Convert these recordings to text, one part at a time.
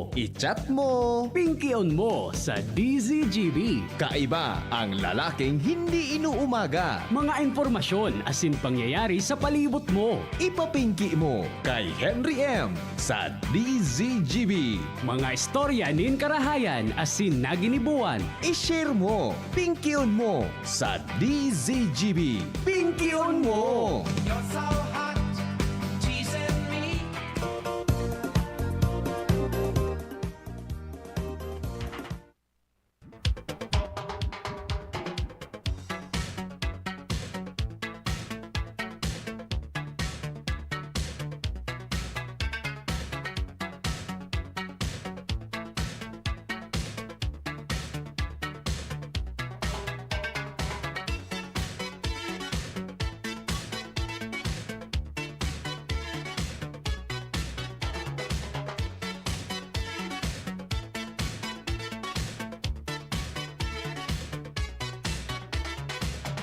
mo, I-chat mo. pinky-on mo sa DZGB. Kaiba ang lalaking hindi inuumaga. Mga informasyon asin pangyayari sa palibot mo. Ipapinki mo kay Henry M. sa DZGB. Mga istorya nin karahayan asin naginibuan. I-share mo, pinky-on mo sa DZGB. Pinky-on mo! You're so hot, teasing me.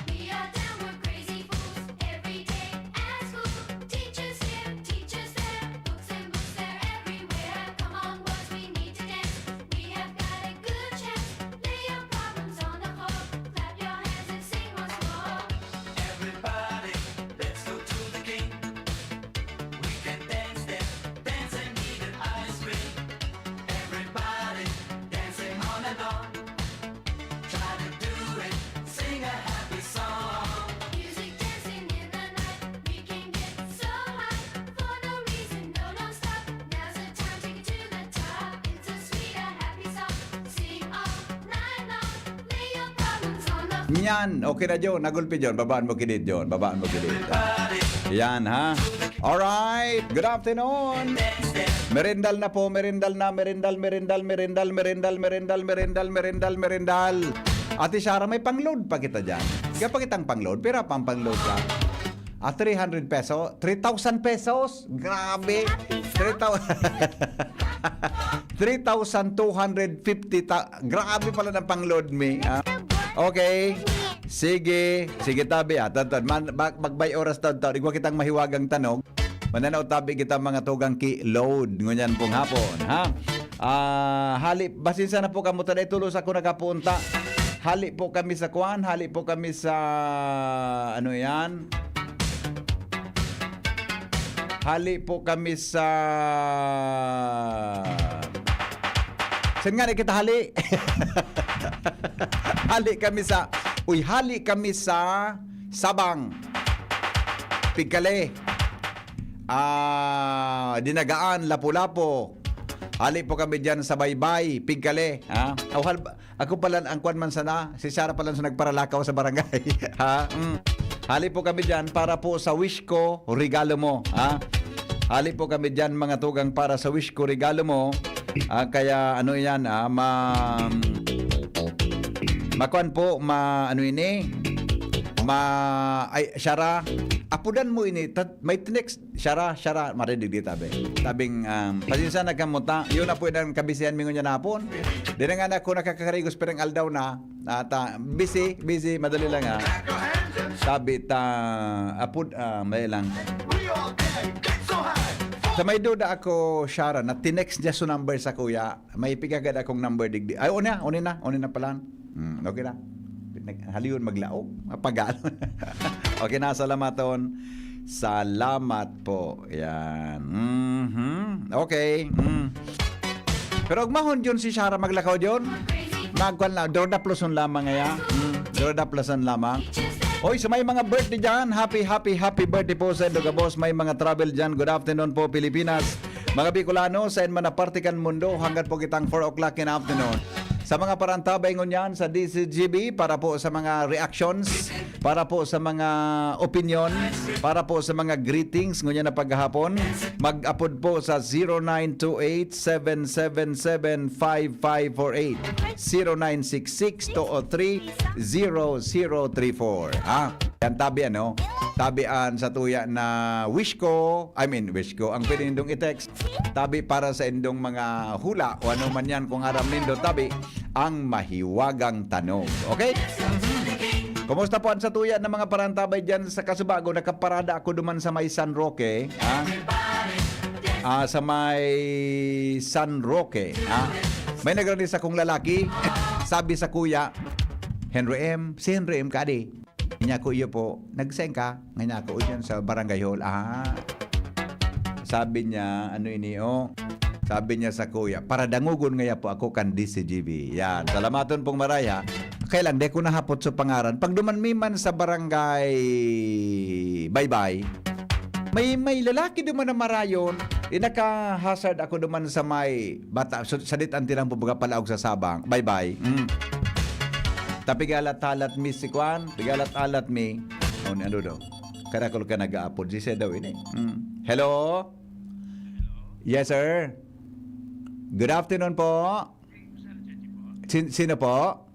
We are down, we're crazy fools every day at school. Teachers here, teachers there, books and books they're everywhere. Come on, boys, we need to dance. We have got a good chance. Lay your problems on the floor, clap your hands and sing once more. Everybody, let's go to the king. We can dance there, dance and eat an ice cream. Everybody, dancing on and on. Try to do it, sing a happy song. Music dancing in the night, we can get so high for no reason, no, don't stop. Now's the time, take it to the top. It's a sweet and happy song. Sing all night long, lay your problems on the floor. Yan, okay na John. Nagulpi John. Babaan mo kinit John. Babaan mo kinit. Yan ha. Alright. Good afternoon. Merendal na po. Merendal na. Merendal. Ate Sarah, may pangload pa kita dyan. Kaya pa kitang pangload. Pera pang pangload ka. 300 peso. 3,000 pesos. Grabe. 3,250. Grabe pala ng pangload me. Okay. Sige. Sige tabi magbay oras taon. Igwa kitang mahiwagang tanog. Mananaw tabi kita mga tugang ki-load. Ngunyan pong hapon. Ha? Hali. Basin sana po kamo taday tulos ako nakapunta. Hali po kami sa Kwan. Hali po kami sa ano yan? Hali po kami sa saan nga na kita hali? Hali kami sa Sabang Pigkale Dinagaan Lapu-Lapu. Hali po kami dyan sa Baybay Pigkale. Ako pala ang kwan man sana. Si Sarah pala sa nagparalakaw sa barangay. Hali po kami dyan para po sa wish ko regalo mo. Hali po kami dyan mga tugang para sa wish ko regalo mo. Kaya ano yan, makuan po, Shara, apudan mo ini, may tinex, Shara, marinig di tabi. Tabing, pasinsa na kamuta, yun na po yung kabisihan mingon niya napon. Di na nga na ako nakakakarigos perang aldaw na, busy, madali lang ha. Sabi may lang. Sa may duda ako, Shara, na tinext niya sa number sa kuya, may pigagad akong number digdi. Ay, una na pala. Okay na. Haliyon maglaog. Mapagalo. Okay na, salamaton. Salamat po. Yan. Okay. Pero agmahon yun si Shara maglakaw yun. Magkwan lang. Dorda pluson lamang ngaya. Dorda pluson lamang. Hoy, sa may mga birthday dyan, happy birthday po sa Endoga Boss. May mga travel dyan. Good afternoon po, Pilipinas. Mga Bicolano, sa man na partikan mundo, hanggat po kitang 4 o'clock in afternoon. Sa mga parantabay ngunyan sa DCGB, para po sa mga reactions, para po sa mga opinion, para po sa mga greetings ngunyan na paghahapon, mag-upload po sa 0928-777-5548, 0966-203-0034. Yan tabi tabian sa tuya na wish ko, ang pwede nindong i-text, tabi para sa indong mga hula o ano man yan kung aram nindo, tabi ang mahiwagang tanong. Okay? Kumusta po ang sa tuya ng mga parantabay dyan sa Kasubago? Nakaparada ako duman sa may San Roque. sa may San Roque. May nagrani sa kong lalaki. Sabi sa kuya, Henry M. Si Henry M. kadi. Nga ko iyo po, nagseng ka. Nga ko yan sa barangay hall. Sabi niya, ano ini sabi niya sa kuya, para dangugon ngaya po ako kan DCGB. Yan, salamaton pong maraya. Kailan, de ko nahapot sa pangaran. Pag dumanmiman sa barangay Bye-Bye, may lalaki duman na marayon. Inaka-hazard ako duman sa may bata. Sa ditan tinang bubuga palaog sa Sabang. Bye-Bye. Tapigalat-alat mi si Kwan. Pigalat-alat mi. Ano daw? Karakol ka nag-aapod. Si daw ini. Hello? Yes, sir. Good afternoon po. Sino po?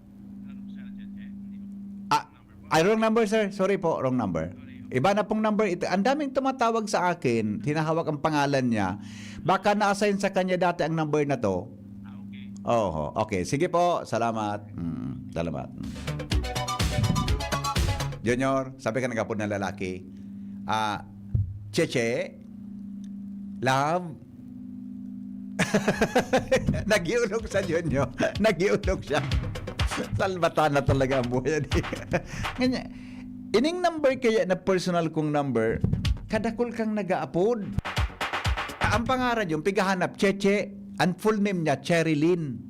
Wrong number, sir. Sorry po, wrong number. Iba na pong number ito. Ang daming tumatawag sa akin. Hinahawak ang pangalan niya. Baka na-assign sa kanya dati ang number na to. Okay. Sige po. Salamat. Salamat. Junior, sabi ka nagapod ng lalaki. Cheche, love, nagiulog sa Junior. Nagiulog siya. Salbata na talaga ang buhay. Ganyan. Ining number kaya na personal kong number, kadakol kang nag-aapod. Ang pangaran yung pigahanap, Cheche. Ang full name niya, Cherilyn.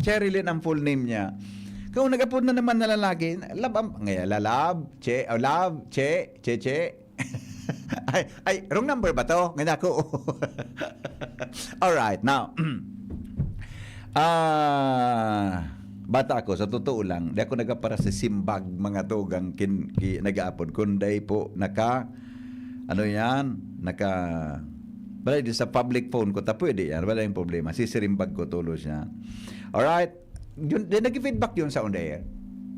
Cherilyn ang full name niya. Kung nag-apod na naman na lalaki, love, Cheche. Wrong number ba to? Ngayon ako. Alright, now. Bata ako, sa totoo lang, di ako nagapara sa simbag mga tugang nag-aapod. Kunday po, balay di sa public phone ko, pwede yan, wala yung problema. Sisirimbag ko tulos niya. Alright, nag-feedback yun sa on the air.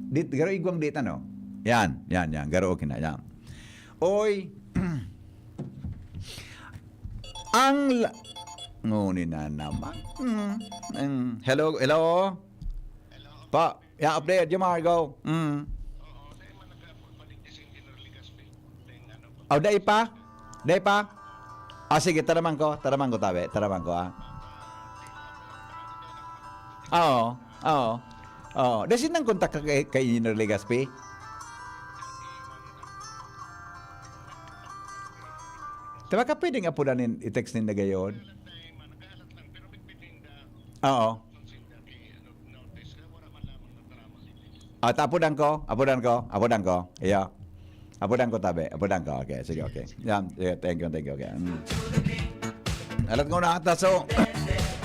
Garo igwang dita, no? Yan, garo okay na, yan. Oy, ngunin na naman. Hello? Pa, update, Jomar, go. Day pa? Sige, taraman ko, tabi. Taraman ko, Oo. Desin nang kontak ka kay Engineer Legaspi? Diba ka pwedeng apunan i-text ninda gayon? Oo. Apudan ko. Iya. Apudan ko tabi. Okay, sige, okay. Yan, thank you, okay. Alat ko na ata, so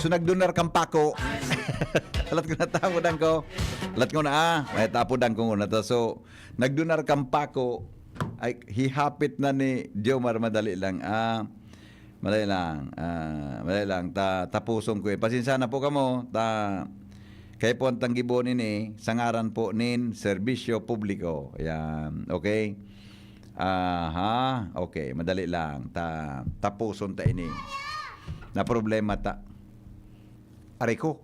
nagdunar kang pako. Alat ko na tapudan ko. May tapudan ko muna to. So, nagdunar kang pako. Ay, hihapit na ni Jomar, madali lang. Madali lang. Tapusong ko. Pasensya na po kamo. Kaya po ang tanggibo nini, sangaran po nin, serbisyo publiko. Ayan, okay? Okay, madali lang. Tapuson ta ini. Na problema ta. Aray ko.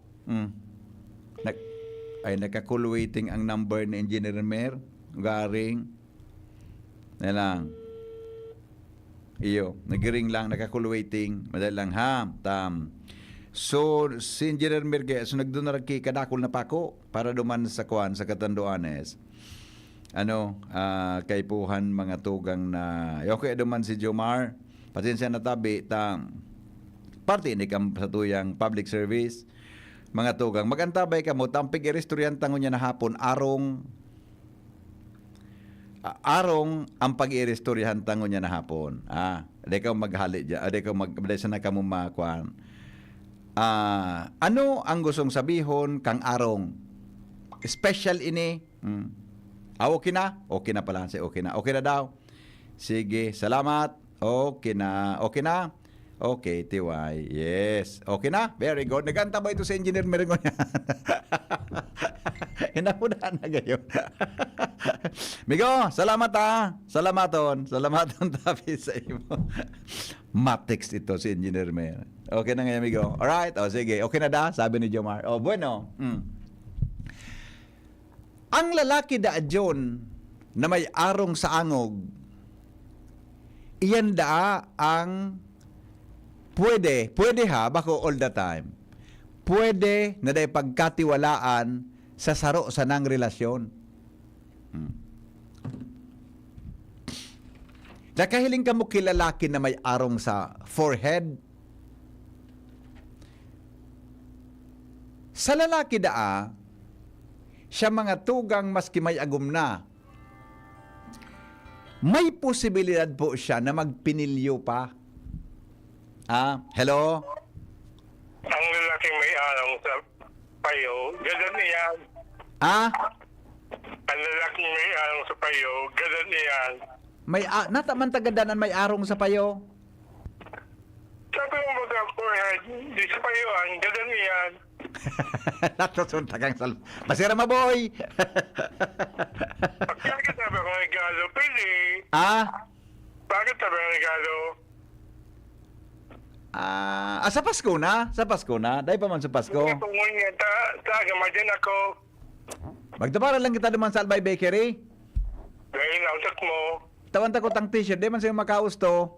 Nakakulwaiting ang number ni Engineer Mer. Garing. Na lang. Iyo, nagring lang, nakakulwaiting. Madali lang, So, si Engineer Merge, so nagdunar kay kadakol na pako para duman sa kuan sa Catanduanes. Kay puhan mga tugang na okay duman si Jomar. Pasensya na tabi party ni kam sa tuyang public service. Mga tugang magantabay kamo tampig irestoryantan niya na hapon arong ang pag-irestoryahan tango niya na hapon. Di ka maghali dyan. Di ka magbalesa na ka mo makuan. Ano ang gustong sabihon kang arong? Special ini. Okay na? Okay na pala. Okay na daw. Sige, salamat. Okay na. Okay, tiway. Yes. Okay na? Very good. Naganta ba ito sa Engineer Meringon? Hinapunan na gayon. Migo, salamat Salamaton tapi sa imo. Matext ito si Engineer Mer. Okay na ngayon, Migo. Alright, sige. Okay na da, sabi ni Jomar. Bueno. Ang lalaki da John na may arong sa angog, iyan da ang pwede ha, bako all the time. Pwede na day pagkatiwalaan sa saro sa nang relasyon. Nakahiling ka mo kilalaki na may arong sa forehead. Sa lalaki daa, siya mga tugang maski may agum na, may posibilidad po siya na magpinilyo pa. Hello? Ang lalaking may arang sa payo, ganun niyan. Ang lalaking may arang sa payo, ganun niyan. Nataman tagadanan may arong sa payo. Sabi mo mga forehead, di sa payo, ang ganun niyan. Natusuntagang Masira maboy. Bakit sabi ko regalo, pili? Bakit sabi ko regalo? Sa Pasko na? Sa Pasko na? Dahil pa man sa Pasko. Kung ngunyan, gamadin ako. Magtabara lang kita naman sa Albay Bakery. Dahil nausap mo. Tawan ta ko tang t-shirt, di man sa'yo makausto.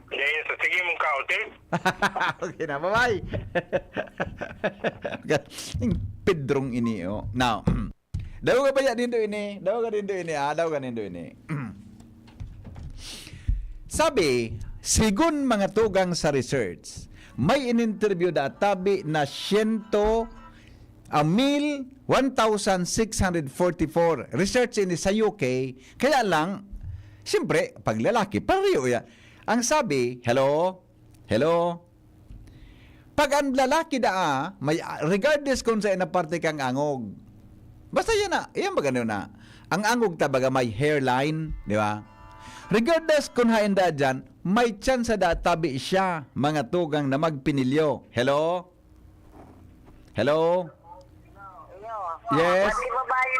Dahil sa sige mong kautin. Okay na, bye-bye. Yung Pedrong ini, oh. Now, daw ka ba yan dindo ini? Daw ka dindo ini. Sabi, sigun mga tugang sa research, may in-interview da tabi na 1,644 research ini sa UK. Kaya lang, siyempre, pag lalaki, pariyo yan. Ang sabi, hello? Pag ang lalaki daa, may, regardless kung sa parte kang angog, basta yan na, yan ba ganun na? Ang angog tabaga may hairline, di ba? Regardless kung hainda dyan, may chance da tabi siya, mga tugang na magpinilyo. Hello? Yes? Maski babae,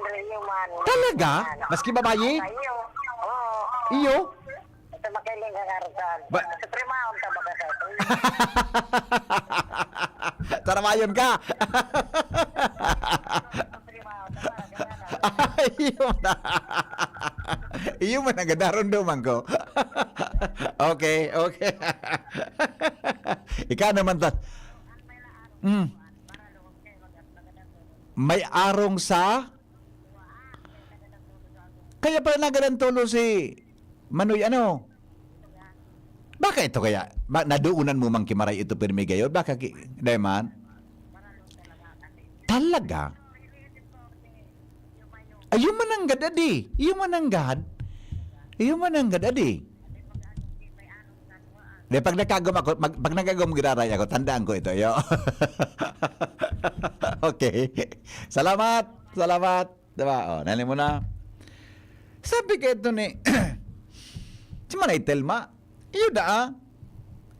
hindi man. Talaga? Maski babae? Iyo. Oo. Iyo? Ito makiling kakarutan. Ba- Sa primaon ka ba kasi? Taramayon ka. Iyo na. Iyo man ang gadaron duman ko. Okay. Ikaw naman ta. May arong sa kaya pala nagadan tulo si Manoy ano? Baka ito kaya? Naduunan mo mang kimaray ito pirmi gayon? Baka Dayman? Talaga? Ayun mananggad adi. Ayun mananggad adi. De pag nakagom ako, pag nagagom giraray ako, tandaan ko ito, yo. Okay. Salamat. Diba? Nalin mo na. Sabi ka ito ni, si Manay Telma, iyo da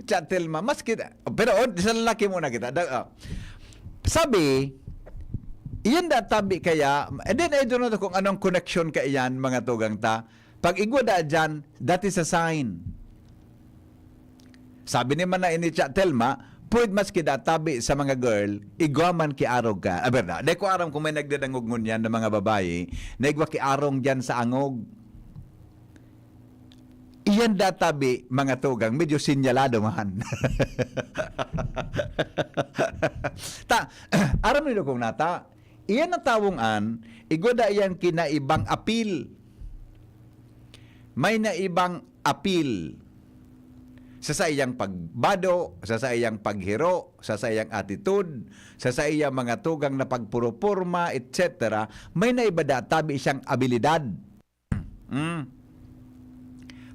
Chat Telma, mas kita. Pero sa lalaki muna kita. Sabi, iyan da tabi kaya, and then I don't know kung anong connection ka iyan, mga tugang ta. Pag igwa da dyan, that is a sign. Sabi ni man na ini Chat Telma, pwede mas kita tabi sa mga girl, igwaman ki arog ka. Berda, de ko aram kung may nagdadangog ngunyan ng mga babae, naigwa ki arong dyan sa angog. Iyan databi, mga tugang, medyo sinyalado man. Aram nilo kong nata, iyan na tawungan, igoda iyan kinaibang apil. May naibang apil. Sa iyang pagbado, sa iyang paghiro, sa iyang attitude, sa iyang mga tugang na pagpurupurma, etc. May naibada tabi siyang abilidad.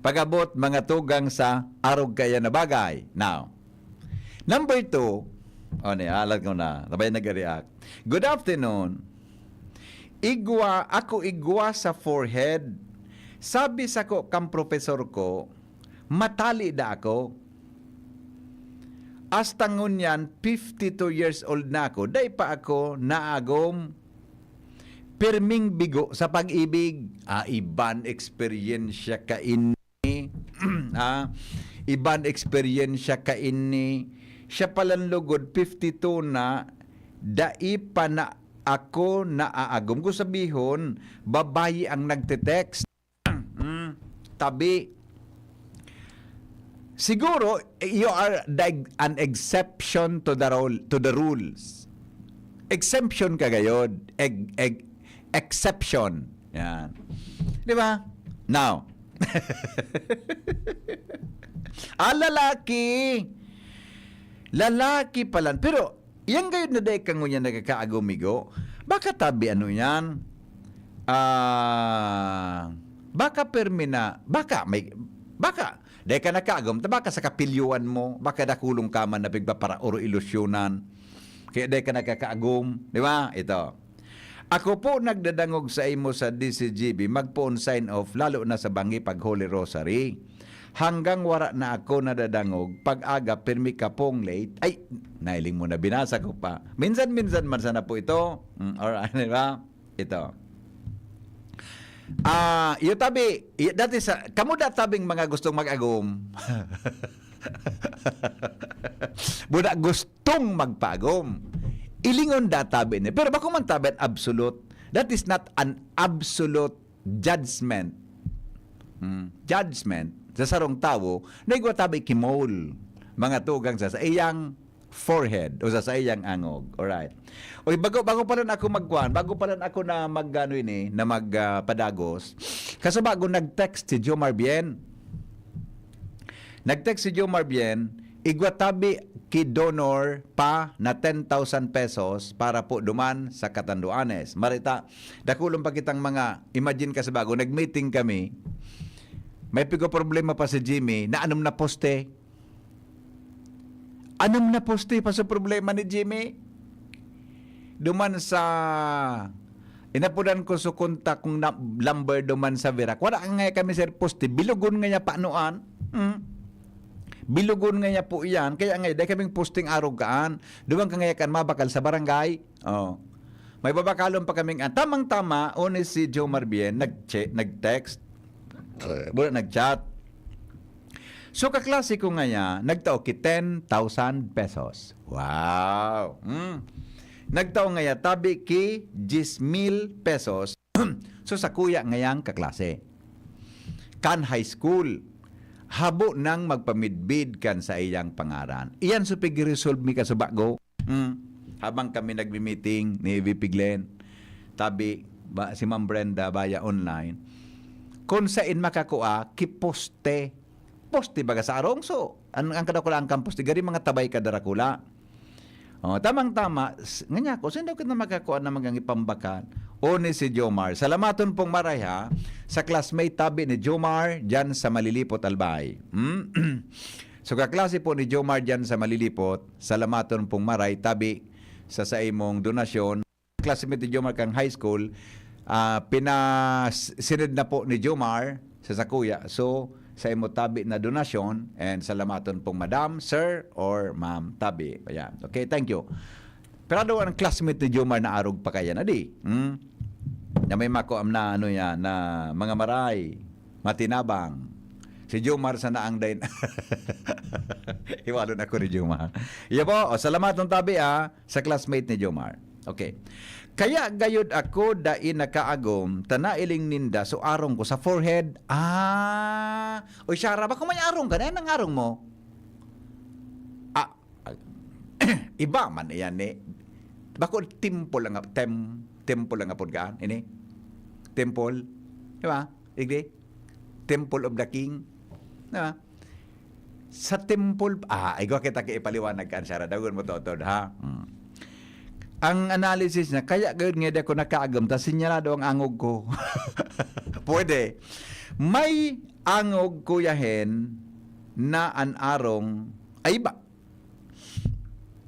Pagabot mga tugang sa arog kaya na bagay. Now, number 2, alat ko na, sabay nag-react. Good afternoon. Ako igwa sa forehead. Sabi sa ko kang professor ko, matali da ako. Hasta ngunyan, 52 years old na ako. Day pa ako naagom. Pirming bigo sa pag-ibig. Iban experiensya ka ini. Iban experiensya ka ini. Siya palang lugod, 52 na. Dai pa na ako naaagom. Ko sabihon, babayi ang nagte-text. Tabi. siguro you are an exception to the rules. Exemption ka gayod. Exception. Yan. Di ba? Now, lalaki. Lalaki pala. Pero, yan gayod na day kang ngunya nagkakaagumigo. Baka tabi ano yan? Baka permina. Baka. Dahil ka nakaagom, baka sa kapilyuan mo, baka nakulong ka man na bigba para oro ilusyonan. Kaya dahil ka nakakaagom, di ba? Ito. Ako po nagdadangog sa imo sa DCGB, magpo-on sign off, lalo na sa bangi pag Holy Rosary. Hanggang wara na ako nadadangog, pag-aga, pirmi ka pong late. Ay, nailing mo na, binasa ko pa. Minsan-minsan man sana po ito. Alright, di ba? Ito. Yung tabi, dati sa, kamo tabing mga gustong mag-agom. Buda gustong magpagom. Ilingon tabi ni. Pero bako man tabi absolute. That is not an absolute judgment. Judgment sa sarong tao, naigwa tabi kimol. Mga tugang sa iyang forehead o sa iyang angog. Alright. Oy, bago pa rin ako magkuhan, bago pa rin ako na magano ini, na magpadagos. Kasi bago nag-text si Jomar Bien. Nag-text si Jomar Bien, igwatabi ki donor pa na 10,000 pesos para po duman sa Catanduanes. Marita, dakulong pa kitang mga, imagine kasi bago, nag-meeting kami, may pigo problema pa si Jimmy na anong na poste. Anong na poste pa sa problema ni Jimmy? Duman sa inapudan ko sa kontak kung number duman sa Virac. Wala nga kami sir poste. Bilugon nga niya paanoan. Bilugon nga niya po iyan. Kaya nga, dahil kaming posting arugaan. Duman ka nga kan mabakal sa barangay. Oh. May babakalon pa kaming tamang-tama, honest si Joe Marbien, nag-text, nag-chat. So, kaklase ko nga niya, nagtao ki 10,000 pesos. Wow! Nagtao nga niya, tabi ki 10,000 pesos. So, sa kuya ngayang kaklase. Kan high school. Habo nang magpamidbid kan sa iyang pangaran. Iyan so pig-resolve mi ka sa bago. Habang kami nagbi-meeting ni VP Glenn, tabi si Ma'am Brenda via online. Kung saan makakuha, kiposte. Poste baga sa arong. So, ang kadakula ang kamposte, gari mga tabay kadarakula. Tamang-tama, nga ko, saan daw kita makakuha na magang ipambakan? O ni si Jomar. Salamaton pong maray ha, sa classmate tabi ni Jomar dyan sa Malilipot, Albay. So, kaklase po ni Jomar dyan sa Malilipot, salamaton pong maray tabi sa imong donasyon. Classmate ni Jomar kang high school, pinasinid na po ni Jomar sa kuya. So, sa imo tabi na donasyon and salamaton pong madam, sir, or ma'am tabi. Ayan. Okay, thank you. Pero daw ang classmate ni Jomar na arog pa kaya na di. Na may makuam na ano yan, na mga maray, matinabang. Si Jomar sa naang din. Iwalo na ko ni Jomar. Iya po, salamaton tabi sa classmate ni Jomar. Okay. Kaya gayud ako dai nakaagom tanailing ninda so arong ko sa forehead. Oy Shara, ba kung may arong ka na ang arong mo? Iba man iyan ni. Bako temple lang temple lang apod kaan ini. Temple. Di ba? Igdi. Temple of the King. Di ba? Sa temple ikaw kita ipaliwanag kan Shara dagon mo totod ha. Ang analysis na, kaya gayud nga ko nakaagam, ta sinyalado ang angog ko. Pwede. May angog kuyahen na anarong, ay iba.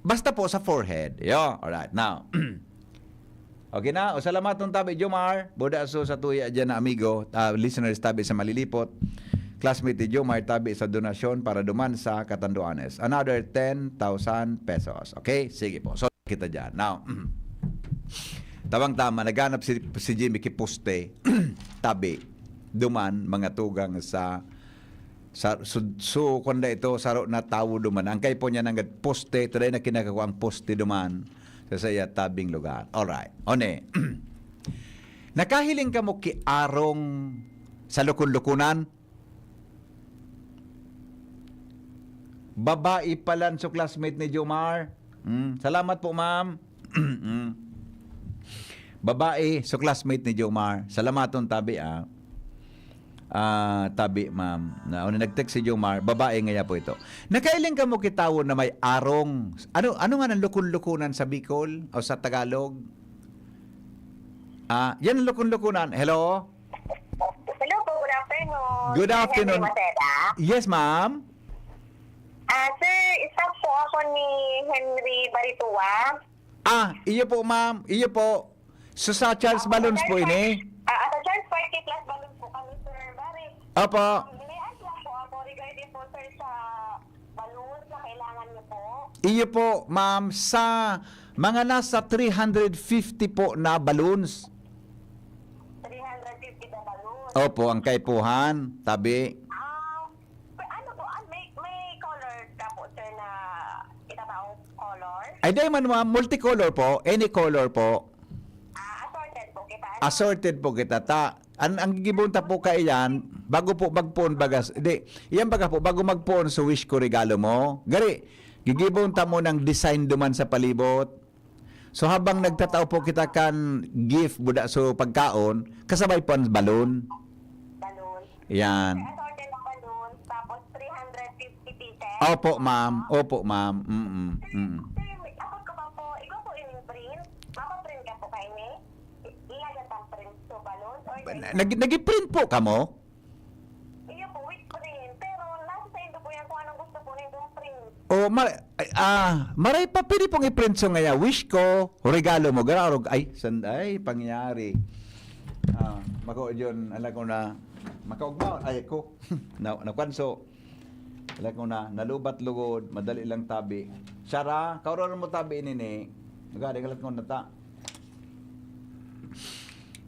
Basta po sa forehead. Yo, alright. Now, okay na. O salamatong tabi, Jomar. Boda so sa tuya dyan na amigo, listeners tabi sa Malilipot. Classmate ni Jomar tabi sa donasyon para duman sa Catanduanes. Another 10,000 pesos. Okay? Sige po. So, kita dyan. Now, tabang-tama, naghanap si Jimmy kiposte, tabi, duman, mga tugang sa kunda ito, saro na tawo duman. Ang kay po niya nang poste, today na kinakakuha ang poste duman sa saya tabing lugar. Alright. One, nakahiling ka mo ki arong sa lukun-lukunan? Babae palan so classmate ni Jomar. Salamat po, ma'am. Babae so classmate ni Jomar. Salamaton tabi tabi, ma'am. Na nag-text si Jomar, babae nga po ito. Nakailing ka mo kitawon na may arong. Ano nga ng lukon-lukunan sa Bicol o sa Tagalog? Yan ang lukon-lukunan. Hello? Hello po, good afternoon. Good afternoon. Henry Maceda. Yes, ma'am. Sir, staff po ako ni Henry Baritua. Iyo po, ma'am. Iyo po. So sa Charles Balloons po ini. Sa Charles Party Plus Balloons po kami, Sir Barry. Opo. May lang po ako regarding po, sir, sa balloons na kailangan niyo po. Iyo po, ma'am, sa mga nasa 350 po na balloons. 350 na balloons. Opo, ang kaipuhan, tabi. Ano po, may color ka po, sir, na itataong color? Ay, dahil man, ma'am, multicolor po, any color po. Assorted po kita. Assorted po kita. Ang gibunta po kailan, bago po magpon bagas. Hindi, iyan baga po, bago magpon sa wish ko regalo mo. Gari, gigibunta mo ng design duman sa palibot. So habang nagtatao po kita kan gift buda so pagkaon, kasabay po ang balon. Balloon. Yan. Assorted na balloon, tapos 350 pieces. Opo, ma'am. Opo, ma'am. Sir, ako ko pa po, ikaw po yung print. Mapaprint ka po kayo ni? Ilagan pang print so balloon? Or Nag-print po ka mo? iyo po with print. Pero nasa sa inyo po yan kung anong gusto po nindong print. O, maray pa, pwede pong i-print so ngaya. Wish ko, regalo mo. Gararog, ay, pangyari. Mako yun, alam ko na, makaugmaw, ay ko, nakwanso. Alam ko na, nalubat lugod, madali lang tabi. Sara, kauroon mo tabi ini. Nagadagalat ko na ta.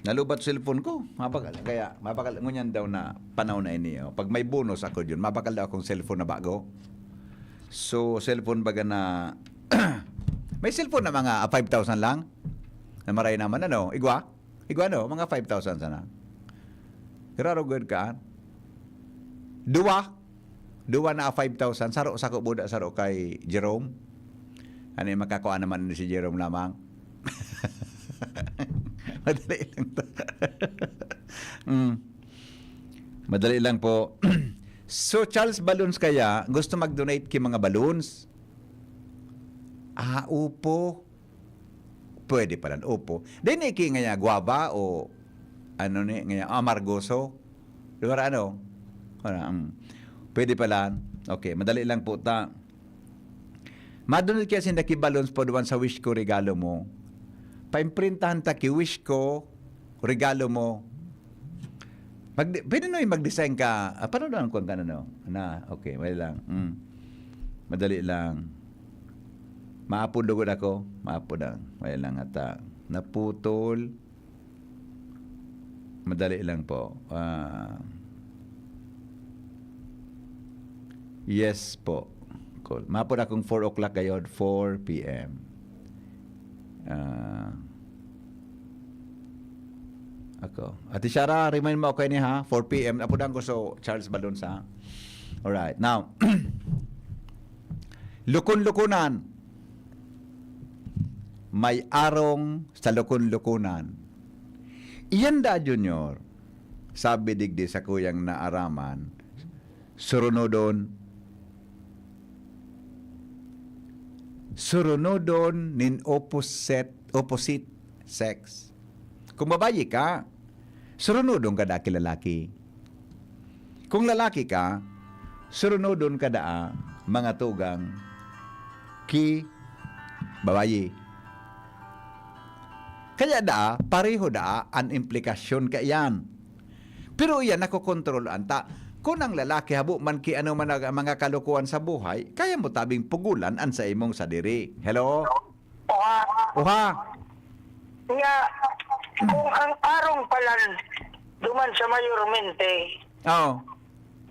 Nalubat cellphone ko. Mapakal ngunyan daw na panahon na ini. Pag may bonus ako yun, mapakal daw akong cellphone na bago. So, cellphone baga na... may cellphone na mga 5,000 lang. Na maray naman, ano? Igwa, no? Mga 5,000 sana. Kiraro good ka. Duwa na 5,000. Saro buda saro kay Jerome. Ano yung makakuha naman ni si Jerome lamang? Madali lang to. Madali lang po. So, Charles Balloons kaya, gusto mag-donate kay mga balloons? Upo. Pwede pala, upo. Then, iki nga guava o ano ni, nga amargoso. Diba ano? Pwede pala. Okay, madali lang po ta. Madonate kaya sinda ki balloons po duwan sa wish ko regalo mo. Paimprintahan ta ki wish ko regalo mo. Pwede na yung mag-design ka. Paano doon kung ano? Okay, madali lang. Madali lang. Maapod lugod ako. Maapod lang. Madali lang ata. Naputol. Madali lang po. Yes po. Cool. Maapod akong 4 o'clock kayo. 4 p.m. Ako. Ate Shara, remind mo ako niya ha. 4 p.m. Apudan ko so Charles Balloons ha. Alright. Now, lukon-lukunan. May arong sa lukon-lukunan. Iyan da, Junior. Sabi digdi sa kuyang naaraman. Surunodon nin opposite sex. Kung babae ka, surunodon ka da kilalaki. Kung lalaki ka, surunodon ka da mga tugang ki babae. Kaya pareho ang implikasyon ka yan. Pero yan, nakokontrol anta. Kung ang lalaki habo man ki ano man mga kalukuhan sa buhay, kaya mo tabing pugulan an sa imong sadiri. Hello? Oha. Nga, kung ang arong palan duman sa mayormente, Oh.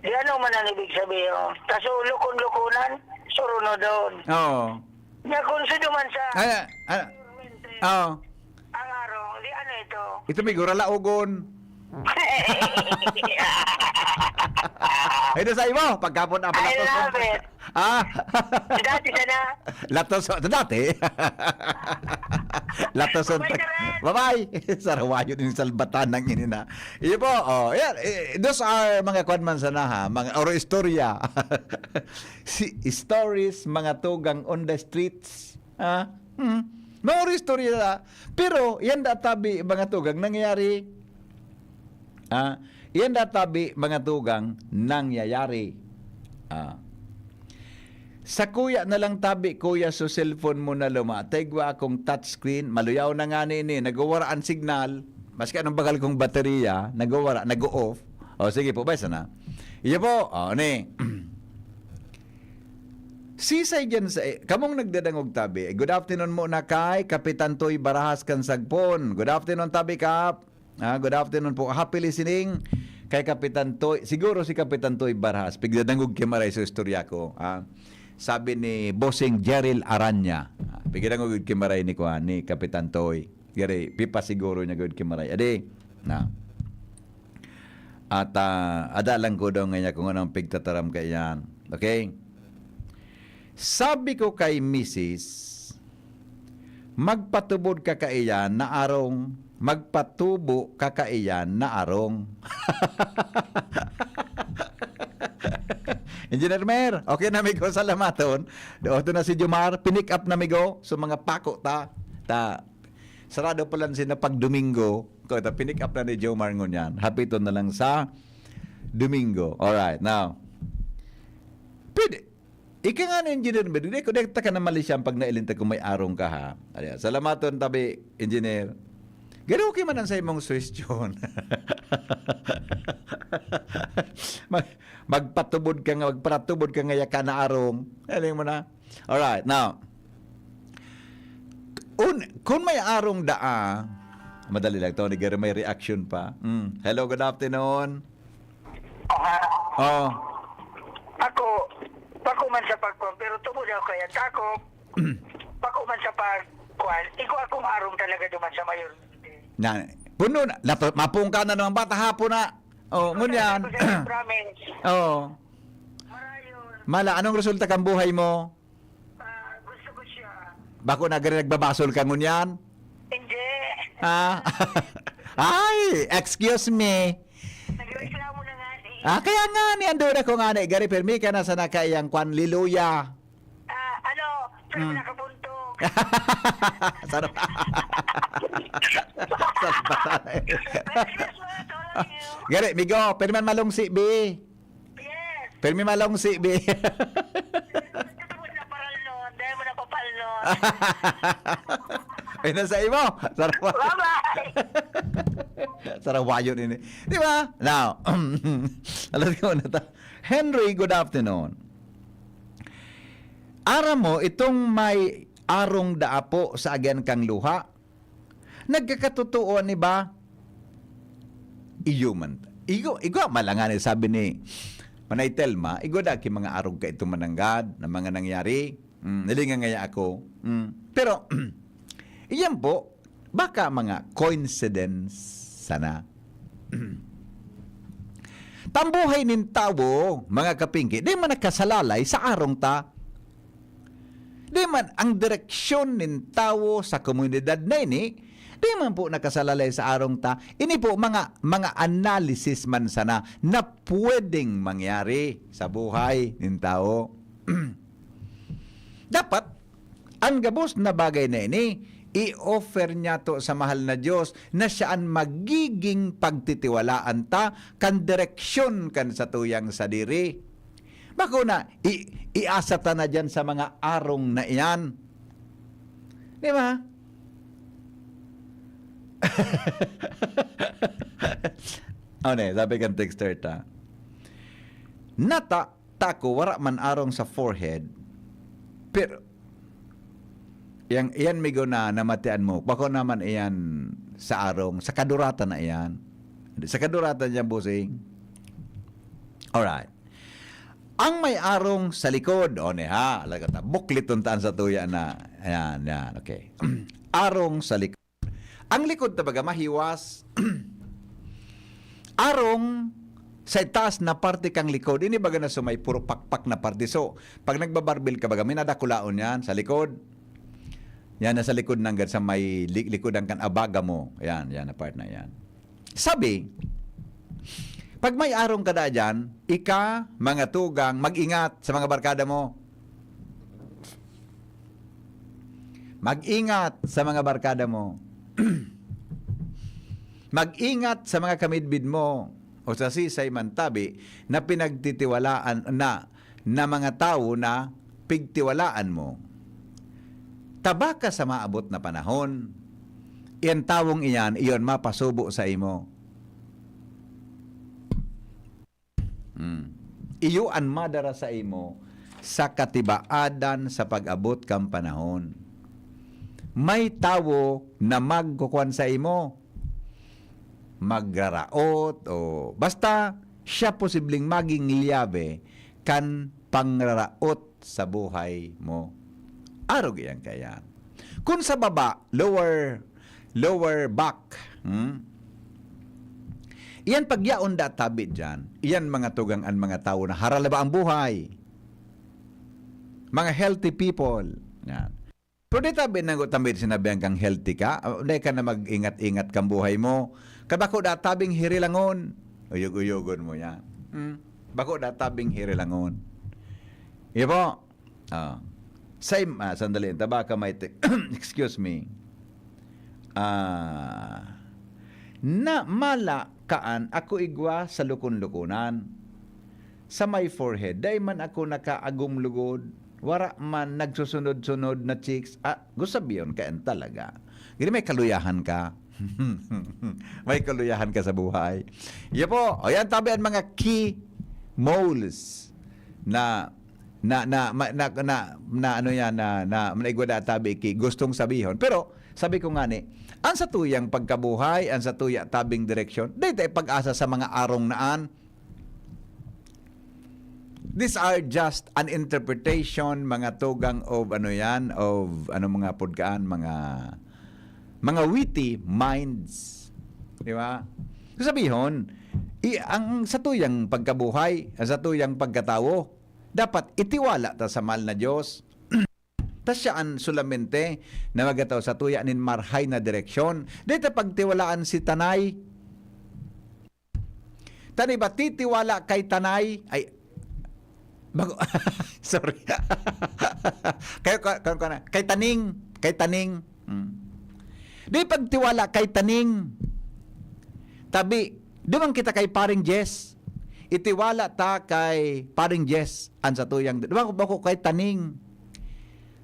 di ano man ang ibig sabihin? Kaso lukon-lukunan, surunodon. Oh. Nga kung sa duman sa mayormente, Oh. ang arong, di ano ito? Ito may gura laogon. Ay, sa imo, pagkapon na I love it. Ah, Dati sana. Latoson, dati. Latoson. Bye-bye, Karen. Bye-bye. Sarawayo din salbatan ng inina. Iyo po, oh, yan. Those are mga kwadman sana ha, mga oro istorya. Stories, mga tugang on the streets. Ha? Mga oro istorya na. Pero, yan databi, mga tugang, nangyayari. Yan databi, mga tugang, nangyayari. Sa kuya na lang tabi, kuya, so cellphone mo na lumatay. Gwa akong touchscreen, maluyaw na nga nini, nagawara ang signal, maski anong bagal kong baterya, nagawara, nag-off. O sige po, basta na. Iya po, ni. Sisay dyan sa, kamong nagdadangog tabi, good afternoon mo na kay Kapitan Toy Barahas Kansagpon. Good afternoon tabi, Kap. Good afternoon po. Happy listening kay Kapitan Toy. Siguro si Kapitan Toy Barahas, pigdadangog kimaray sa istorya ko. Sabi ni Bossing Jeril Aranya, bigyan ko good kimaray ni Kuan ni Kapitan Toy. Gari pipa siguro niya good kimaray. Ade na. At ada lang ko daw ngayon kung anong pigtataram kayan. Okay? Sabi ko kay Mrs. Magpatubod ka kaiyan na arong magpatubo ka kaiyan na arong. Engineer Mer, okay na migo, salamaton. Doon na si Jomar, pinick up na migo sa mga pako ta. Sarado pa lang sila pag Domingo. Ko ta pinick up na ni Jomar ngunyan. Hapito na lang sa Domingo. Alright, now. Pwede. Ika nga na Engineer Mer, hindi ko dekta ka na Malaysia pag nailinta kung may arong ka ha. Ayan, salamaton tabi, Engineer. Gano'n okay man ang sa imong question. Magpatubod ka nga, magpatubod ka nga yaka na arong. Aling mo na. Alright, now. Kung may arong daa, madali lang ito, may reaction pa. Hello, good afternoon. Oh. Pako man sa pagkuhan, pero tubod ako kaya tako. Pako man sa pagkuhan, iko akong arong talaga duman sa mayor. Na, puno na. Mapung ka na naman bata hapon na. Oh, ngunyan. Promise. Oh. Marayon. Mala, anong resulta kang buhay mo? Gusto ko siya. Bako na gari nagbabasol ka ngunyan? Hindi. Ay, excuse me. Nagreklamo na nga ni. Kaya nga ni ando na ko nga ni gari permi ka na sa nakayang kwan liluya. Pero nakabuntog. Sarap. Merry Christmas to all of you. Gari, migo, permi man malungsi, bi. Yes. Permi malungsi, bi. Tutubod na paral nun. Dahil mo napapal nun. Ay, nasa imo. Sarap. Bye-bye. Sarawayo ini. Di ba? Now, alam ko na ta. Henry, good afternoon. Ara mo, itong may arong daapo sa agyan kang luha. Nagkakatotoo ni ba? Iyo man. Igo malangan sabi ni Manay Telma, igo da ki mga arong ka ito mananggad na mga nangyari. Nalinga ngaya ako. Pero, iyan po, baka mga coincidence sana. Tambuhay nin tao, mga kapingki, di man nakasalalay sa arong ta. Di man ang direksyon nin tao sa komunidad na ini, di man po nakasalalay sa arong ta. Ini po mga analysis man sana na pwedeng mangyari sa buhay nin tao. Dapat, ang gabos na bagay na ini, i-offer niya to sa mahal na Diyos na siyaan magiging pagtitiwalaan ta kan direksyon kan sa tuyang sadiri. Bako na, iasa ta na dyan sa mga arong na iyan. Di ba? Sabi kang texter ta. Nata, tako, wara man arong sa forehead, pero, iyan migo na namatian mo, bako naman iyan sa arong, sa kaduratan na iyan. Sa kaduratan niya, busing. Alright. Ang may arong sa likod, buklit tuntaan sa tuya na, ayan, okay. Arong sa likod. Ang likod talaga mahiwas. Arong sa taas na parte kang likod, ini baga na sumay puro pakpak na parte. So, pag nagbabarbil ka baga, may nadakulaon yan sa likod. Yan, nasa likod ng sa may likod ang kan abaga mo. Yan na part na yan. Sabi, pag may arong ka da dyan, mga tugang, mag-ingat sa mga barkada mo. Mag-ingat sa mga barkada mo. Mag-ingat sa mga kamidbid mo o sa sisay mantabi na pinagtitiwalaan na mga tao na pigtiwalaan mo. Tabaka sa maabot na panahon, iyan tawong iyan, iyon mapasubo sa imo. Iyuan madara sa imo sa katibaadan sa pag-abot kang panahon. May tawo na magkukuan sa imo, magraraot o basta siya posibleng maging liyabe kan pangraraot sa buhay mo. Arog yan kaya. Kung sa baba, lower back, iyan pagyaon da tabid dyan, iyan mga tugangan mga tao na haralaba ang buhay. Mga healthy people. Yan. Pero di tabi nang utambid sinabihan kang healthy ka, hindi ka na mag-ingat-ingat kang buhay mo. Kabako da tabing hirilangon. Uyog-uyogon mo yan. Bako da tabing hirilangon. Ibo, same, sandali, tabaka may, excuse me, na mala kaan ako igwa sa lukon-lukunan. Sa my forehead, day man ako nakaagum lugod, wara man nagsusunod-sunod na chicks, gusto biyon kain talaga. Hindi may kaluyahan ka. May kaluyahan ka sa buhay. Yan po, ayan tabi ang mga key moles na ano yan na maigwada tabi ki gustong sabihon. Pero sabi ko nga ni, ang sa tuyang pagkabuhay, ang sa tuya tabing direksyon, dito ay pag-asa sa mga arong naan. These are just an interpretation, mga tugang of mga pudkaan, mga witty minds. Di ba? Sabihon, ang sa tuyang pagkabuhay, ang sa tuyang pagkatawo, dapat itiwala ta sa mahal na Diyos. Tas siyaan solamente na magataw sa tuya nin marhay na direksyon. Dito pagtiwalaan si Tanay. Tanay ba titiwala kay Tanay? Ay, bago, sorry. Kay Taning. Di pagtiwala kay Taning. Tabi, di man kita kay paring Jess. Itiwala ta kay paring Jess ang satuyang. Di ba ko kay Taning?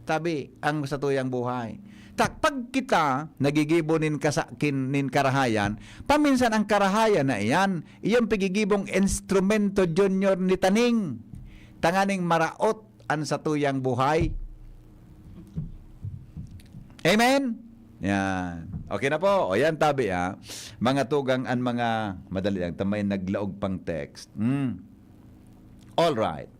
Tabi, ang satuyang buhay. Pag kita nagigibonin nin karahayan, paminsan ang karahayan na iyan pigigibong instrumento junior ni Taning. Tanganing maraot ang satuyang buhay. Amen? Yan. Okay na po. O yan tabi mga tugang ang mga madali lang. Tamay naglaog pang text. All right.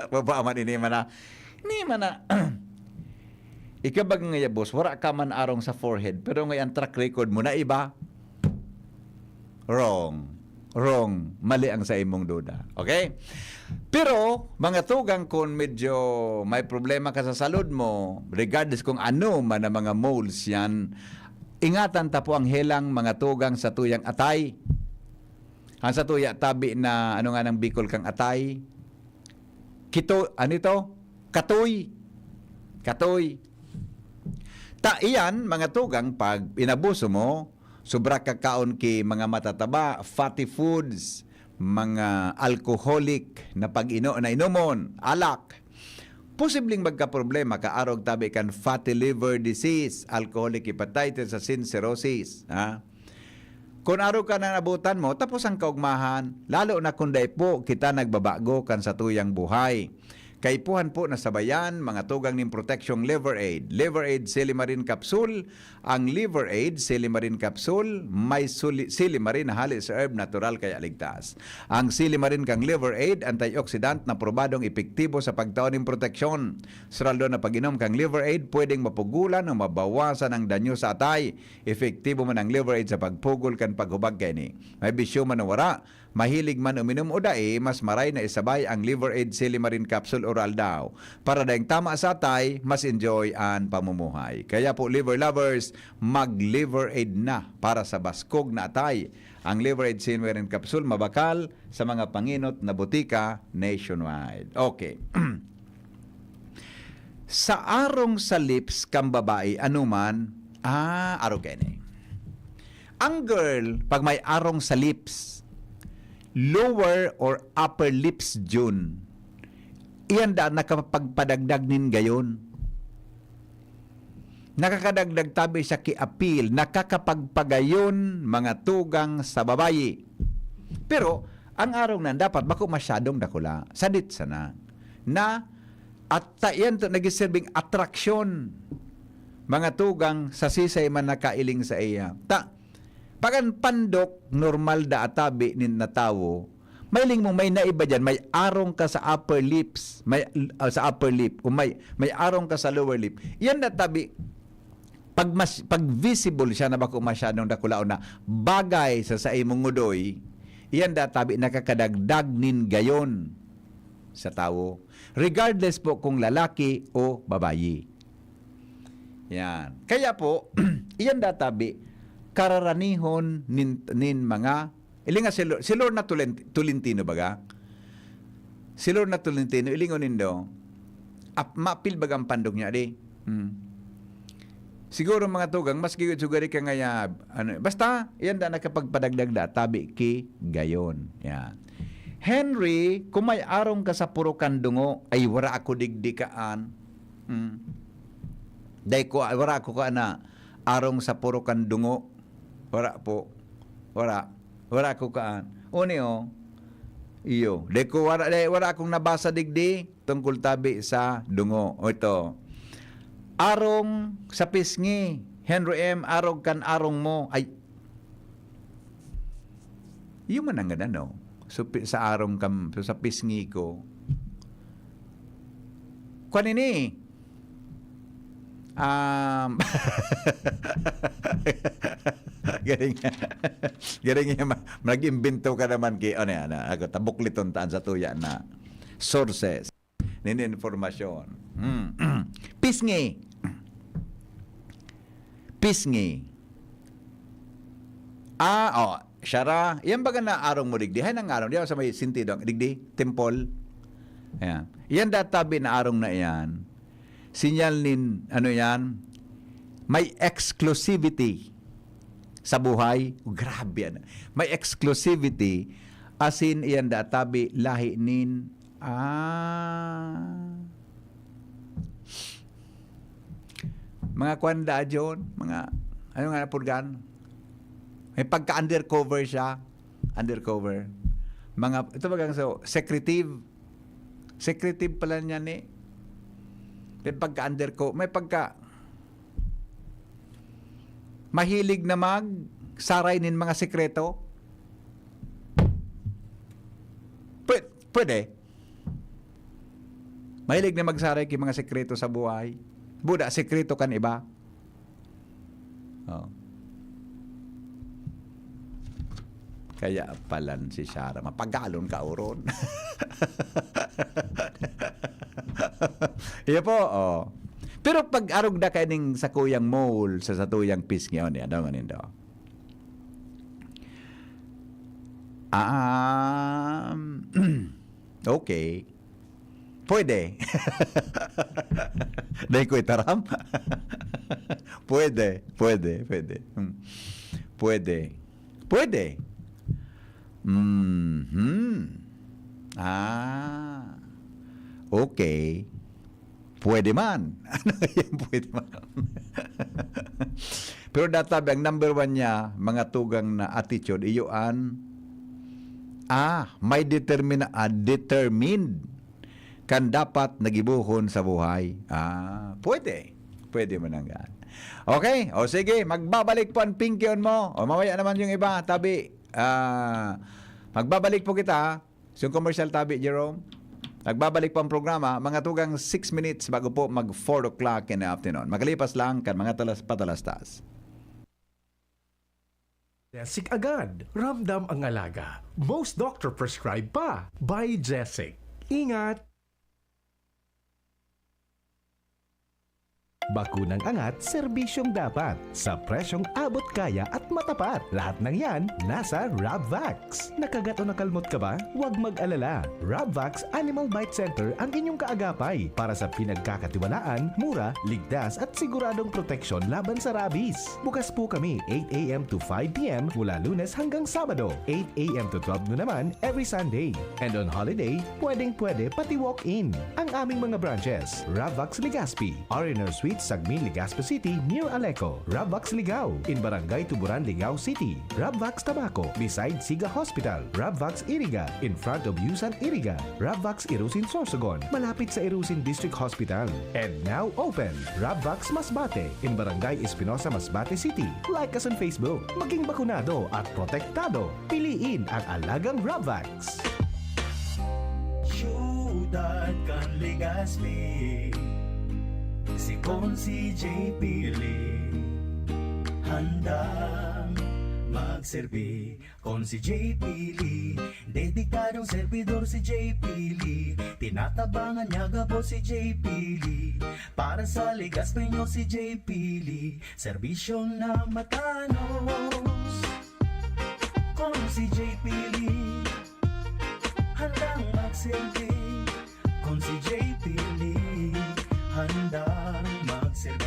Babaaman ini mana. Ikabag nga boss, wala ka man arong sa forehead, pero ngayon track record mo na iba. Wrong. Mali ang sa imong duda. Okay? Pero, mga tugang, kung medyo may problema ka sa salud mo, regardless kung ano man ang mga moles yan, ingatan ta po ang helang mga tugang sa tuyang atay. Ang sa tuya tabi na ano nga ng Bicol kang atay. Katoy. Iyan, mga tugang, pag inabuso mo, sobra kakaon ki mga matataba, fatty foods, mga alcoholic na inumon, alak. Posibleng magka-problema ka arog tabi kan fatty liver disease, alcoholic hepatitis, cirrhosis. Kung arog ka na nabutan mo, tapos ang kaugmahan, lalo na kung day po kita nagbabago kan sa tuyang buhay. Kaipuhan po na sabayan, mga tugang ning proteksyong Liver Aid. Liver Aid Silimarin Capsule. Ang Liver Aid Silimarin Capsule may silimarin na hali sa herb natural kaya ligtas. Ang Silimarin kang Liver Aid, antioxidant na probadong epektibo sa pagtaon ng proteksyon. Saraldo na pag-inom kang Liver Aid, pwedeng mapugulan o mabawasan ang danyo sa atay. Epektibo man ang Liver Aid sa pagpugol kan paghubag kini. May bisyo man o wara, mahilig man uminom o dae, mas maray na isabay ang Liver Aid Silimarin Capsule oral daw. Para daing tama sa atay, mas enjoy ang pamumuhay. Kaya po liver lovers, mag-Liver Aid na para sa baskog na atay. Ang Liver Aid Silimarin Capsule mabakal sa mga panginot na butika nationwide. Okay. Sa arong sa lips kang babae, anuman, araw kene. Ang girl, pag may arong sa lips, lower or upper lips June, iyan da nakapagpadagdag nin gayon. Nakakadagdag tabi sa kiapil, nakakapagpagayon mga tugang sa babayi. Pero, ang arong nan dapat bako masyadong dakula, sadit sana, na at iyan to nagisilbing atraksyon mga tugang sa sisay man nakailing sa iya. Pagan pandok, normal da atabi nin na tawo, mailing mo may naiba dyan, may arong ka sa upper lips, sa upper lip, o may arong ka sa lower lip. Yan na tabi, pag visible siya na bako masyadong dakulaw na bagay sa imong ngudoy, yan da tabi nakakadagdag nin gayon sa tawo. Regardless po kung lalaki o babayi. Yan. Kaya po, iyan da tabi, kararanihon nin mga ilinga si Lord na Tolentino baga. Si Lord na Tolentino ilingon nindo mapil bagang pandog niya di. Siguro mga tugang mas gigit sugari ka ngaya basta iyan da nakapagpadagdag da tabi ki gayon. Yan. Henry, kung may arong ka sa puro kandungo ay wara ako digdikaan. Dahil ko wara ako ka na arong sa puro kandungo. Wala po. Wala ko kaan. Uni o. Iyo. Wala akong nabasa digdi tungkol tabi sa dungo. O ito. Arong sa pisngi. Henry M. Arong kan arong mo. Ay. Iyo man ang ganda no. So, sa arong kam, so, sa pisngi ko. Kwanini. Galing niya mag-imbento ka naman kay ako tabukliton taan sa tuya na sources nin informasyon. Pisngi syara yan baga na arong mo digdi hay nang arong di sa may sentido digdi temple yan databi na arong na yan sinyal nin yan may exclusivity sa buhay. Grabe yan. May exclusivity asin iyan databi lahi nin mga kwanda dyon, mga ano nga na purgan, may pagka-undercover siya. Undercover. Mga, ito bagang so, secretive pala niya ni. May pagka-undercover, may pagka mahilig na mag-saray nin mga sekreto? Pwede. Mahilig na magsaray kay mga sekreto sa buhay. Buda, sekreto kan iba. Oh. Kaya palan si Sarah. Mapagalon ka uron. Iya po, oh. Pero pag arog na kayo ning sa kuyang mole sa satuyang pisngi, ano nga nindo? Okay. Pwede. Dahil ko itaram? Pwede. Okay. Pwede man. Ano yan? Pwede man. Pero databi, ang number one niya, mga tugang na attitude, iyoan, may determined kan dapat nagibuhon sa buhay. Pwede. Pwede man ang gaan. Okay, o sige, magbabalik po ang Pinky-on mo. O mamaya naman yung iba, tabi. Magbabalik po kita. Yung commercial tabi, Jerome. Nagbabalik po ang programa, mga tugang 6 minutes bago po mag 4 o'clock in the afternoon. Magalipas lang kan mga patalastas. Jessic agad. Ramdam ang alaga. Most doctor prescribe pa. By Jessic. Ingat! Bakunang angat, serbisyong dapat. Sa presyong abot kaya at matapat. Lahat ng yan, nasa Rabvax. Nakagat o nakalmot ka ba? Huwag mag-alala. Rabvax Animal Bite Center ang inyong kaagapay para sa pinagkakatiwalaan, mura, ligtas at siguradong proteksyon laban sa rabies. Bukas po kami 8 a.m. to 5 p.m. mula Lunes hanggang Sabado. 8 a.m. to 12 noon naman every Sunday. And on holiday, pwedeng-pwede pati walk-in. Ang aming mga branches, Rabvax Legazpi, R&R Suite Sagmin, Legazpi City, near Aleco. Rabvax Ligao, in Barangay Tuburan, Ligao City. Rabvax Tabaco, beside Siga Hospital. Rabvax Iriga, in front of Yusan Iriga. Rabvax Irusin Sorsogon, malapit sa Irusin District Hospital. And now open, Rabvax Masbate, in Barangay Espinosa, Masbate City. Like us on Facebook. Maging bakunado at protektado. Piliin ang alagang Rabvax. Syudad kan Legazpi, si Consi JP Lee, handang magserbi. Consi JP Lee, dedikadong servidor si JP Lee, tinatabangan niya gabo si JP Lee, para sa Legazpi nyo si JP Lee, serbisyong na matanos. Consi JP Lee, handang magserbi. Consi JP Lee, handang magserbi.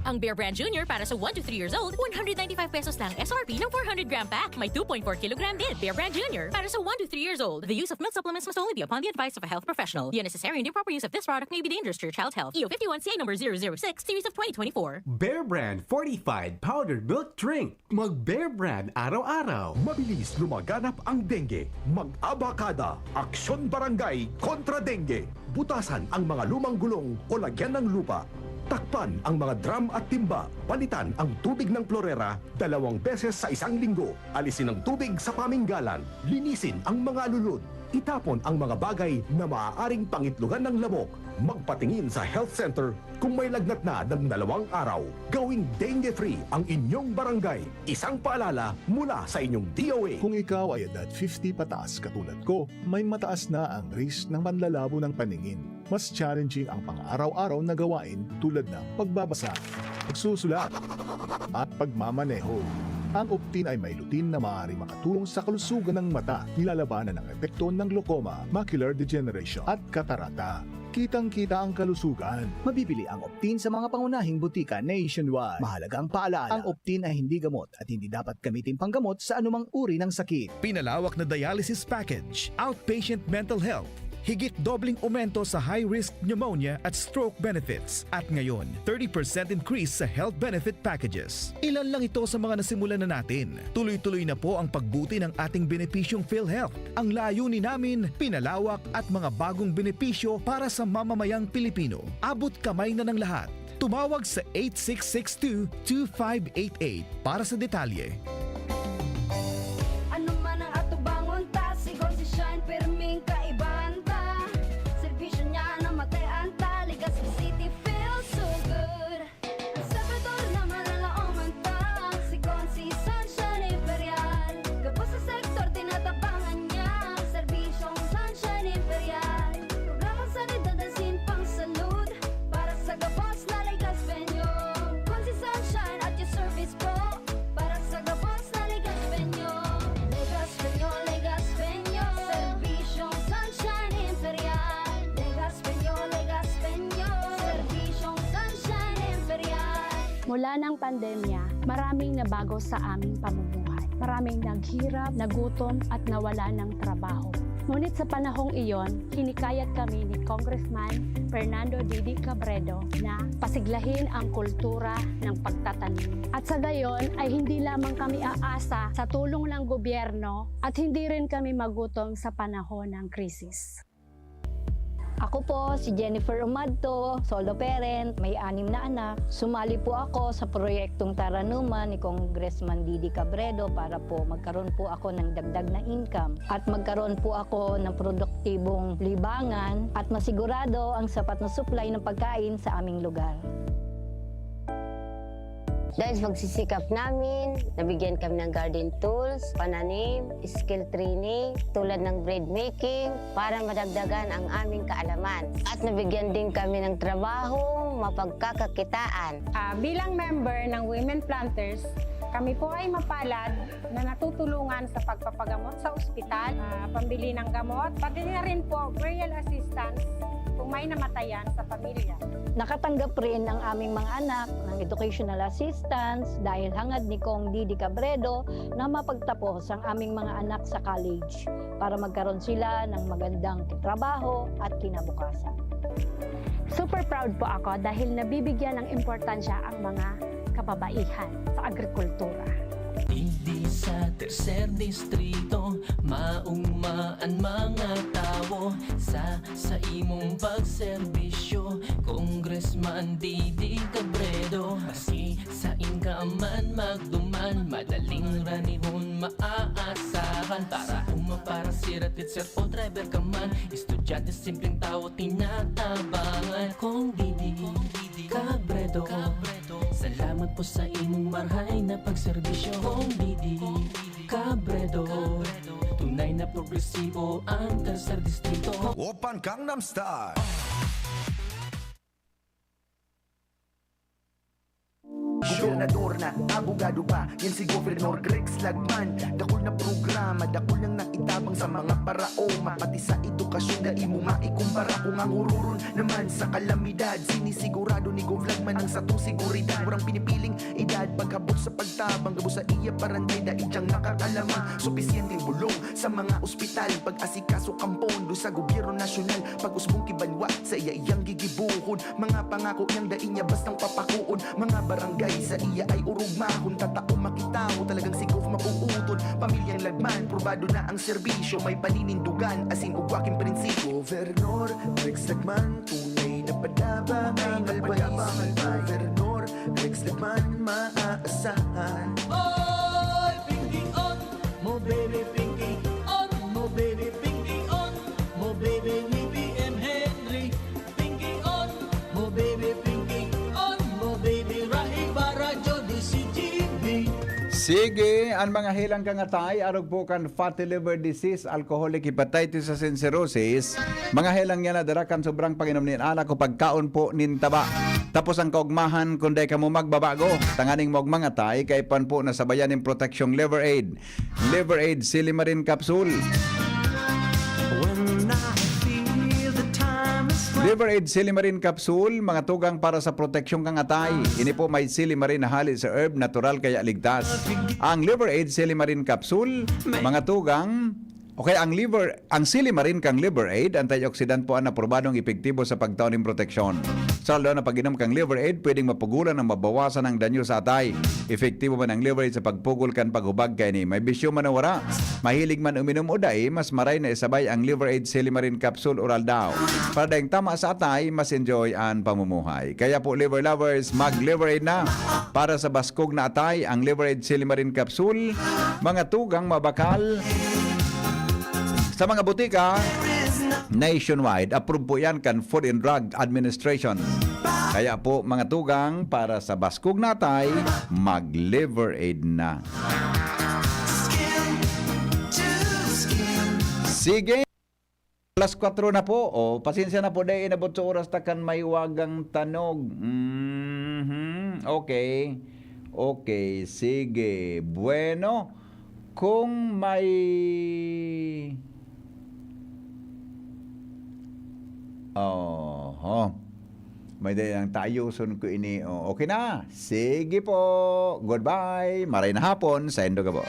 Ang Bear Brand Junior para sa 1 to 3 years old, 195 pesos lang SRP ng 400 gram pack. May 2.4 kilogram din. Bear Brand Junior para sa 1 to 3 years old. The use of milk supplements must only be upon the advice of a health professional. The unnecessary and improper use of this product may be dangerous to your child's health. EO 51 CA number 006, series of 2024. Bear Brand Fortified Powdered Milk Drink. Mag Bear Brand araw-araw. Mabilis lumaganap ang dengue. Mag-abakada. Aksyon Barangay kontra dengue. Butasan ang mga lumang gulong o lagyan ng lupa. Takpan ang mga drum at timba. Palitan ang tubig ng klorera 2 beses sa isang linggo. Alisin ang tubig sa paminggalan. Linisin ang mga alulod. Itapon ang mga bagay na maaaring pangitlugan ng lamok. Magpatingin sa health center kung may lagnat na ng 2 araw. Gawing dengue-free ang inyong barangay. Isang paalala mula sa inyong DOA. Kung ikaw ay edad 50 pataas katulad ko, may mataas na ang risk ng panlalabo ng paningin. Mas challenging ang pang-araw-araw na gawain tulad ng pagbabasa, pagsusulat, at pagmamaneho. Ang Optin ay may lutin na maaari makatulong sa kalusugan ng mata, nilalabanan ang epekto ng glaucoma, macular degeneration at katarata. Kitang-kita ang kalusugan. Mabibili ang Optin sa mga pangunahing butika nationwide. Mahalagang paalala, ang Optin ay hindi gamot at hindi dapat gamitin panggamot sa anumang uri ng sakit. Pinalawak na dialysis package, outpatient mental health, higit dobling aumento sa high-risk pneumonia at stroke benefits. At ngayon, 30% increase sa health benefit packages. Ilan lang ito sa mga nasimulan na natin. Tuloy-tuloy na po ang pagbuti ng ating benepisyong PhilHealth. Ang layunin namin, pinalawak at mga bagong benepisyo para sa mamamayang Pilipino. Abot kamay na ng lahat. Tumawag sa 8662-2588 para sa detalye. Ano man ang atubangon ta, sigon si Shine, pirming kaibahan ta. Servisyo niya na matean ta, Legazpi City feels so good. Sa Pedor na malalaoman ta, sigon si Sunshine Imperial. Kapos sa sektor, tinatabangan niya, serbisyong Sunshine Imperial. Programang sanidad at simpang salud, para sa gabos na Legazpenyo. Kung si Sunshine at your service pro, para sa gabos na Legazpenyo. Legazpenyo, Legazpenyo, serbisyong Sunshine Imperial. Legazpenyo, Legazpenyo, serbisyong Sunshine Imperial. Mula ng pandemya, maraming nabago sa aming pamumuhay. Maraming naghirap, nagutom at nawala ng trabaho. Ngunit sa panahong iyon, hinikayat kami ni Congressman Fernando Didi Cabredo na pasiglahin ang kultura ng pagtatanim. At sa gayon ay hindi lamang kami aasa sa tulong ng gobyerno at hindi rin kami magutom sa panahon ng krisis. Ako po si Jennifer Umadto, solo parent, may 6 na anak. Sumali po ako sa proyektong Taranuman ni Congressman Didi Cabredo para po magkaroon po ako ng dagdag na income at magkaroon po ako ng produktibong libangan at masigurado ang sapat na supply ng pagkain sa aming lugar. Dahil sa pagsisikap namin, nabigyan kami ng garden tools, pananim, skill training, tulad ng bread making, para madagdagan ang aming kaalaman. At nabigyan din kami ng trabaho, mapagkakakitaan. Bilang member ng Women Planters, kami po ay mapalad na natutulungan sa pagpapagamot sa ospital, pambili ng gamot, pati na rin po burial assistance kung may namatayan sa pamilya. Nakatanggap rin ang aming mga anak ng educational assistance dahil hangad ni Kong Didi Cabredo na mapagtapos ang aming mga anak sa college para magkaroon sila ng magandang trabaho at kinabukasan. Super proud po ako dahil nabibigyan ng importansya ang mga kababaihan sa agrikultura. Hindi sa tercer distrito, maugmaan mga tao sa imong pagserbisyo, Congressman Didi Cabredo. Kasi sa inkaman magduman, madaling ranihon maaasahan. Para para siratit sir o driver ka man, estudyante simpleng tao tinatabangan. Kung Didi Cabredo, salamat po sa imong marhay na pagserbisyo. Kung Didi Cabredo, tunay na progresibo ang tercer distrito. Open Gangnam Style. Gobernador na, abogado pa, yan si Governor Greg Slagman. Dakol na programa, dakol nang naitabang sa mga parao. Mapati sa edukasyon na imo maikumpara. Kung ang ururon naman sa kalamidad, sinisigurado ni Govlagman ang satong seguridad. Murang pinipiling edad, pagkabot sa pagtabang, gabo sa iya paranday, daig diyang nakakalamang. Supisyenteng bulong sa mga ospital, pag-asikaso kampondo sa gobyerno nasyonal. Pag-usbong kibanwa sa iya iyang gigibuhon, mga pangako niyang dain niya bastang papakuon. Mga barangay sa iya ay urugma, kung tatao makita mo talagang si Gov mapuutol. Pamilyang Lagman, probado na ang serbisyo, may paninindugan, asin ugwaking prinsipyo. Governor Greg Slagman, tunay na padaba, ang albanis. Governor Greg Slagman, maaasahan. Oy, Pinky on, mo baby Pinky on, mo baby Pinky on, mo baby ni BM Henry. Pinky on, mo baby Pinky on, mo baby Rahi Barajo di CGB. Sige, ang mga hilang kangatay, arog po kan fatty liver disease, alcoholic hepatitis and cirrhosis, mga hilang yan na darakan sobrang panginom ni anak ko pagkaon po nintaba. Tapos ang kaugmahan kung day ka mo magbabago, tanganing mo mga tay, kay pan po nasabayan ng proteksyong Liver Aid. Liver Aid Silimarin Capsule. Liver Aid Silimarin Capsule, mga tugang para sa proteksyong kangatay. Ini po may silimarin na hali sa herb, natural kaya ligtas. Ang Liver Aid Silimarin Capsule, mga tugang, okay, ang silimarin kang Liver Aid, antioxidant po ang aprobadong epektibo sa pagtaon ng proteksyon. Sa lalo na pag-inom kang Liver Aid, pwedeng mapugulan ang mabawasan ang danyo sa atay. Epektibo man ang Liver Aid sa pagpugol kan paghubag kay ni. May bisyo man na wala. Mahilig man uminom o day, mas maray na isabay ang Liver Aid Silimarin Capsule Oral daw. Para dahing tama sa atay, mas enjoy ang pamumuhay. Kaya po liver lovers, mag-Liver Aid na. Para sa baskog na atay, ang Liver Aid Silimarin Capsule, mga tugang mabakal. Sa mga butika, nationwide, approve po yan kan Food and Drug Administration. Kaya po mga tugang, para sa baskog natay, mag-Liver Aid na. Sige, alas 4 na po. O, pasensya na po dahil inabot sa oras takan may wagang tanog. Okay. Okay, sige. Bueno, kung may... May dahil ang tayuson ko ini. Okay na. Sige po. Goodbye. Maray na hapon sa Endo Gabo.